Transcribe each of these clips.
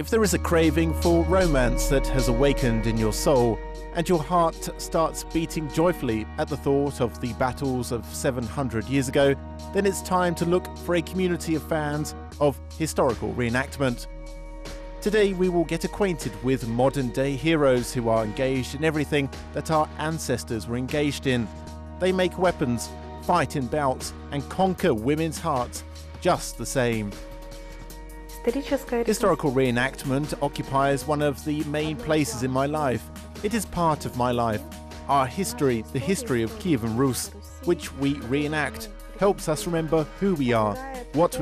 If there is a craving for romance that has awakened in your soul, and your heart starts beating joyfully at the thought of the battles of 700 years ago, then it's time to look for a community of fans of historical reenactment. Today we will get acquainted with modern-day heroes who are engaged in everything that our ancestors were engaged in. They make weapons, fight in bouts, and conquer women's hearts just the same. Historical reenactment occupies one of the main places in my life. It is part of my life. Our history, the history of Kyiv and Rus, which we reenact, helps us remember who we are, what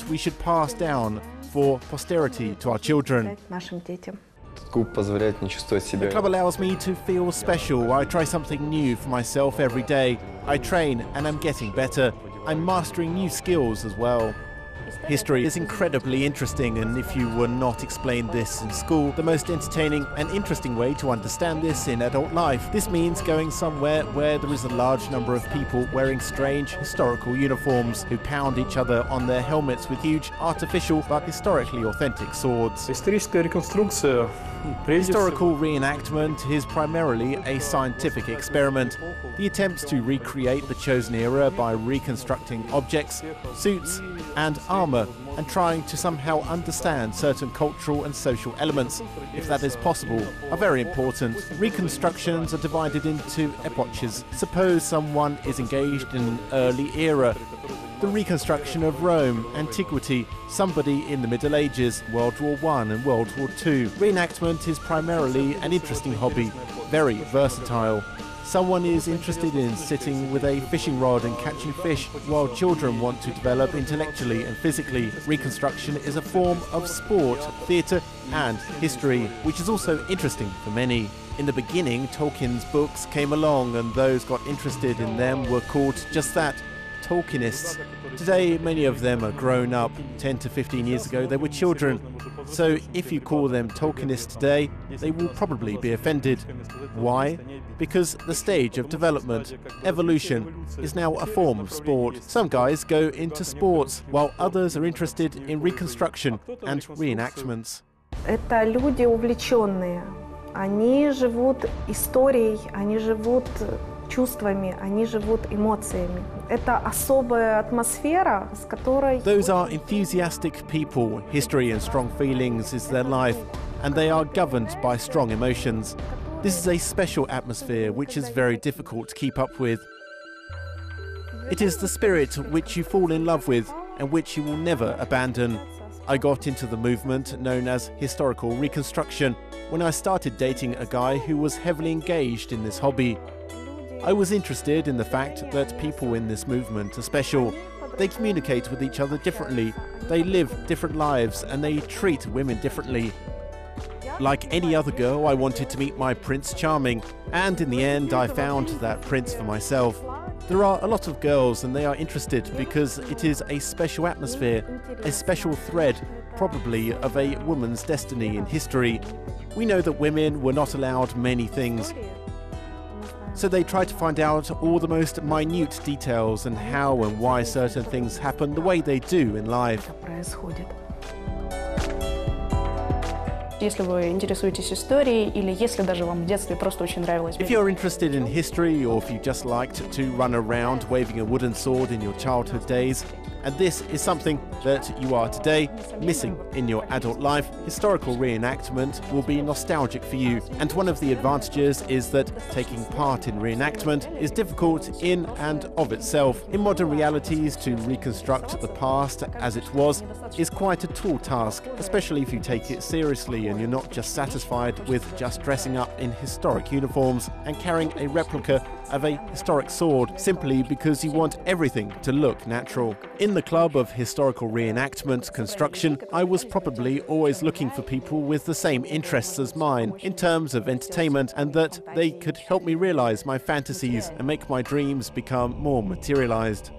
we should pass down for posterity to our children. The club allows me to feel special. I try something new for myself every day. I train and I'm getting better. I'm mastering new skills as well. History is incredibly interesting, and if you were not explained this in school, the most entertaining and interesting way to understand this in adult life, this means going somewhere where there is a large number of people wearing strange historical uniforms who pound each other on their helmets with huge artificial but historically authentic swords. Historical reenactment is primarily a scientific experiment. The attempts to recreate the chosen era by reconstructing objects, suits and armour and trying to somehow understand certain cultural and social elements, if that is possible, are very important. Reconstructions are divided into epochs. Suppose someone is engaged in an early era, the reconstruction of Rome, antiquity, somebody in the Middle Ages, World War I and World War II. Reenactment is primarily an interesting hobby, very versatile. Someone is interested in sitting with a fishing rod and catching fish, while children want to develop intellectually and physically. Reconstruction is a form of sport, theatre and history, which is also interesting for many. In the beginning, Tolkien's books came along and those got interested in them were called just that, Tolkienists. Today, many of them are grown up. 10 to 15 years ago, they were children. So if you call them Tolkienists today, they will probably be offended. Why? Because the stage of development, evolution, is now a form of sport. Some guys go into sports, while others are interested in reconstruction and reenactments. Это люди увлеченные. Они живут историей, они живут чувствами, они живут эмоциями. Это особая атмосфера, с которой... Those are enthusiastic people. History and strong feelings is their life, and they are governed by strong emotions. This is a special atmosphere which is very difficult to keep up with. It is the spirit which you fall in love with and which you will never abandon. I got into the movement known as historical reconstruction when I started dating a guy who was heavily engaged in this hobby. I was interested in the fact that people in this movement are special. They communicate with each other differently, they live different lives, and they treat women differently. Like any other girl, I wanted to meet my Prince Charming, and in the end I found that prince for myself. There are a lot of girls and they are interested because it is a special atmosphere, a special thread, probably of a woman's destiny in history. We know that women were not allowed many things. So they try to find out all the most minute details and how and why certain things happen the way they do in life. Если вы интересуетесь историей, или если даже вам в детстве просто очень нравилось. If you're interested in history, or if you just liked to run around waving a wooden sword in your childhood days, and this is something that you are today missing in your adult life, historical reenactment will be nostalgic for you. And one of the advantages is that taking part in reenactment is difficult in and of itself. In modern realities, to reconstruct the past as it was is quite a tall task, especially if you take it seriously and you're not just satisfied with just dressing up in historic uniforms and carrying a replica of a historic sword simply because you want everything to look natural. In the club of historical reenactment construction, I was probably always looking for people with the same interests as mine in terms of entertainment, and that they could help me realize my fantasies and make my dreams become more materialized.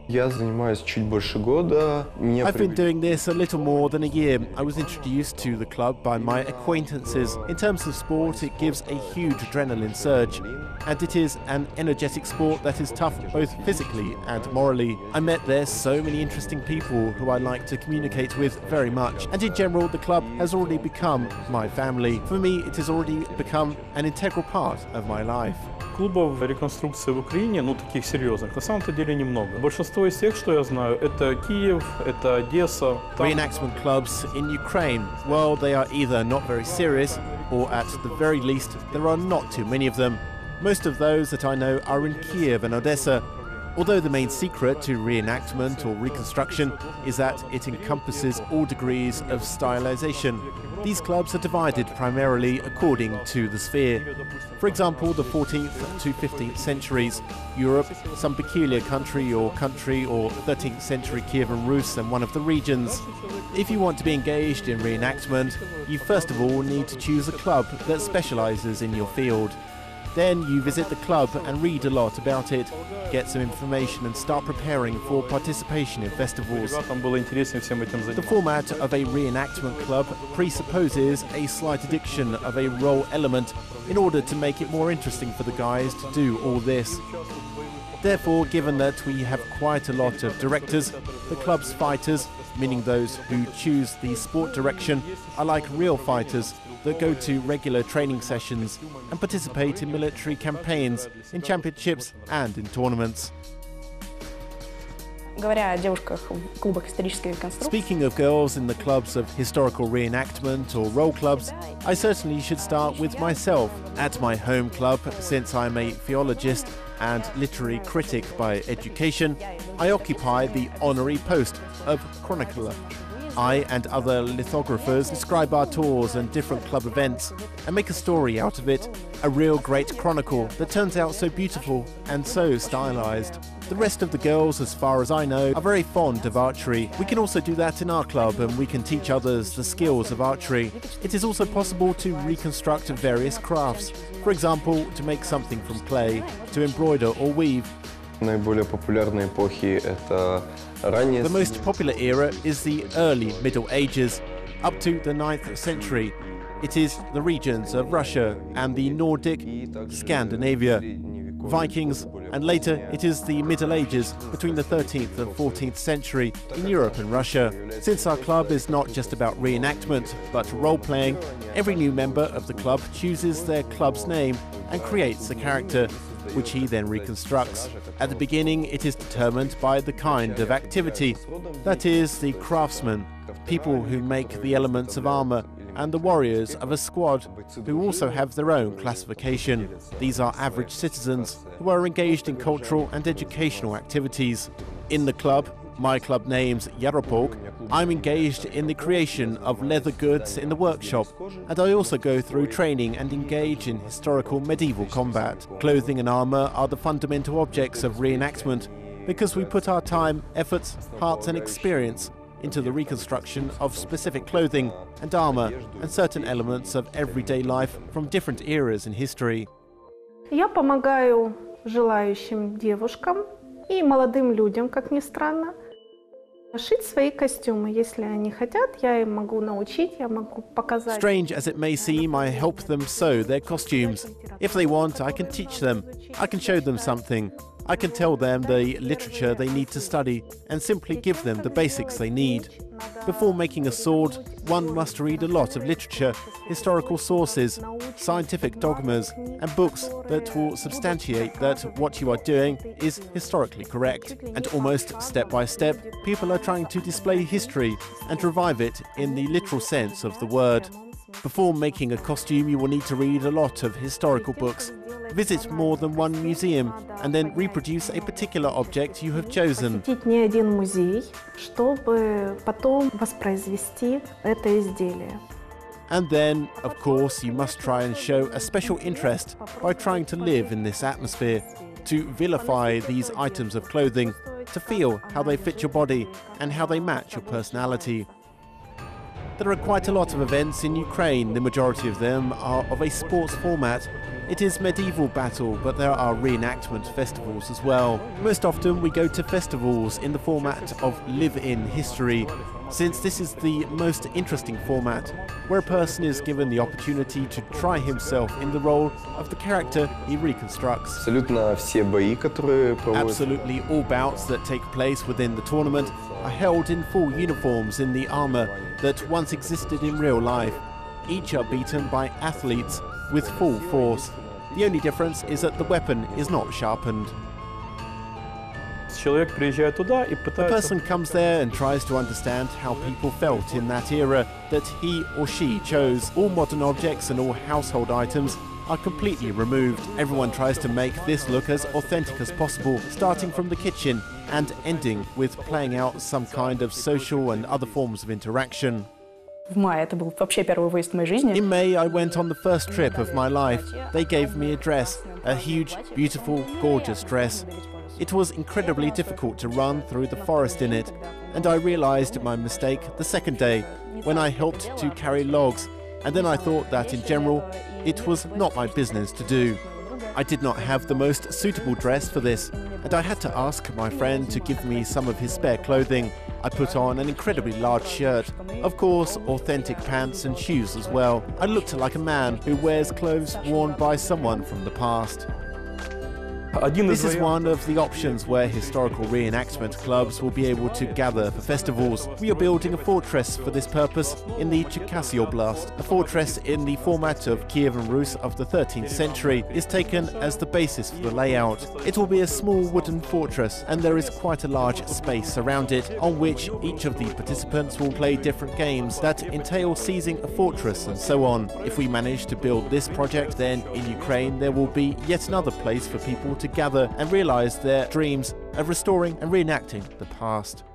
Я занимаюсь чуть больше года. I've been doing this a little more than a year. I was introduced to the club by my acquaintances. In terms of sport, it gives a huge adrenaline surge, and it is an energetic sport that is tough both physically and morally. I met there so many interesting people who I like to communicate with very much, and in general the club has already become my family. For me, it has already become an integral part of my life. Клубов реконструкции в Украине, таких серьезных, на самом-то деле немного. Большинство из тех, что я знаю, это Киев, это Одесса. Reenactment clubs in Ukraine, well, they are either not very serious, or at the very least, there are not too many of them. Most of those that I know are in Kyiv and Odessa. Although the main secret to reenactment or reconstruction is that it encompasses all degrees of stylization. These clubs are divided primarily according to the sphere. For example, the 14th to 15th centuries, Europe, some peculiar country or 13th century Kievan Rus and one of the regions. If you want to be engaged in reenactment, you first of all need to choose a club that specializes in your field. Then you visit the club and read a lot about it, get some information and start preparing for participation in festivals. The format of a reenactment club presupposes a slight addition of a role element in order to make it more interesting for the guys to do all this. Therefore, given that we have quite a lot of directors, the club's fighters, meaning those who choose the sport direction, are like real fighters that go to regular training sessions and participate in military campaigns, in championships and in tournaments. Говоря о девушках в клубах исторической реконструкции. Speaking of girls in the clubs of historical reenactment or role clubs, I certainly should start with myself. At my home club, since I'm a philologist and literary critic by education, I occupy the honorary post of chronicler. I and other lithographers describe our tours and different club events and make a story out of it, a real great chronicle that turns out so beautiful and so stylized. The rest of the girls, as far as I know, are very fond of archery. We can also do that in our club and we can teach others the skills of archery. It is also possible to reconstruct various crafts. For example, to make something from clay, to embroider or weave. Наиболее популярные эпохи это раннее. The most popular era is the early Middle Ages, up to the 9th century. It is the regions of Russia and the Nordic, Scandinavia, Vikings, and later it is the Middle Ages between the 13th and 14th century in Europe and Russia. Since our club is not just about reenactment, but role-playing, every new member of the club chooses their club's name and creates a character, which he then reconstructs. At the beginning, it is determined by the kind of activity, that is, the craftsmen, people who make the elements of armor, and the warriors of a squad, who also have their own classification. These are average citizens who are engaged in cultural and educational activities. In the club, my club name's Yaropolk, I'm engaged in the creation of leather goods in the workshop, and I also go through training and engage in historical medieval combat. Clothing and armor are the fundamental objects of reenactment, because we put our time, efforts, hearts and experience into the reconstruction of specific clothing and armor and certain elements of everyday life from different eras in history. Я помогаю желающим девушкам и молодым людям, как ни странно, шить свои костюмы. Если они хотят, я им могу научить, я могу показать. Strange as it may seem, I help them sew their costumes. If they want, I can teach them. I can show them something. I can tell them the literature they need to study and simply give them the basics they need. Before making a sword, one must read a lot of literature, historical sources, scientific dogmas, and books that will substantiate that what you are doing is historically correct. And almost step by step, people are trying to display history and revive it in the literal sense of the word. Before making a costume, you will need to read a lot of historical books, visit more than one museum, and then reproduce a particular object you have chosen. Посетить не один музей, чтобы потом воспроизвести это изделие. And then, of course, you must try and show a special interest by trying to live in this atmosphere, to vilify these items of clothing, to feel how they fit your body and how they match your personality. There are quite a lot of events in Ukraine. The majority of them are of a sports format, It is medieval battle, but there are reenactment festivals as well. Most often we go to festivals in the format of live-in history, since this is the most interesting format, where a person is given the opportunity to try himself in the role of the character he reconstructs. Абсолютно все бои, которые проводятся. Absolutely all bouts that take place within the tournament are held in full uniforms in the armor that once existed in real life. Each are beaten by athletes with full force. The only difference is that the weapon is not sharpened. Человек приезжает туда и The пытается... person comes there and tries to understand how people felt in that era that he or she chose. All modern objects and all household items are completely removed. Everyone tries to make this look as authentic as possible, starting from the kitchen and ending with playing out some kind of social and other forms of interaction. В мае это был вообще первый выезд в моей жизни. In May, I went on the first trip of my life. They gave me a dress, a huge, beautiful, gorgeous dress. It was incredibly difficult to run through the forest in it, and I realized my mistake the second day, when I helped to carry logs, and then I thought that in general, it was not my business to do. I did not have the most suitable dress for this, and I had to ask my friend to give me some of his spare clothing. I put on an incredibly large shirt, of course, authentic pants and shoes as well. I looked like a man who wears clothes worn by someone from the past. This is one of the options where historical reenactment clubs will be able to gather for festivals. We are building a fortress for this purpose in the Cherkasy Oblast. A fortress in the format of Kievan Rus of the 13th century is taken as the basis for the layout. It will be a small wooden fortress, and there is quite a large space around it on which each of the participants will play different games that entail seizing a fortress and so on. If we manage to build this project, then in Ukraine there will be yet another place for people to gather and realize their dreams of restoring and reenacting the past.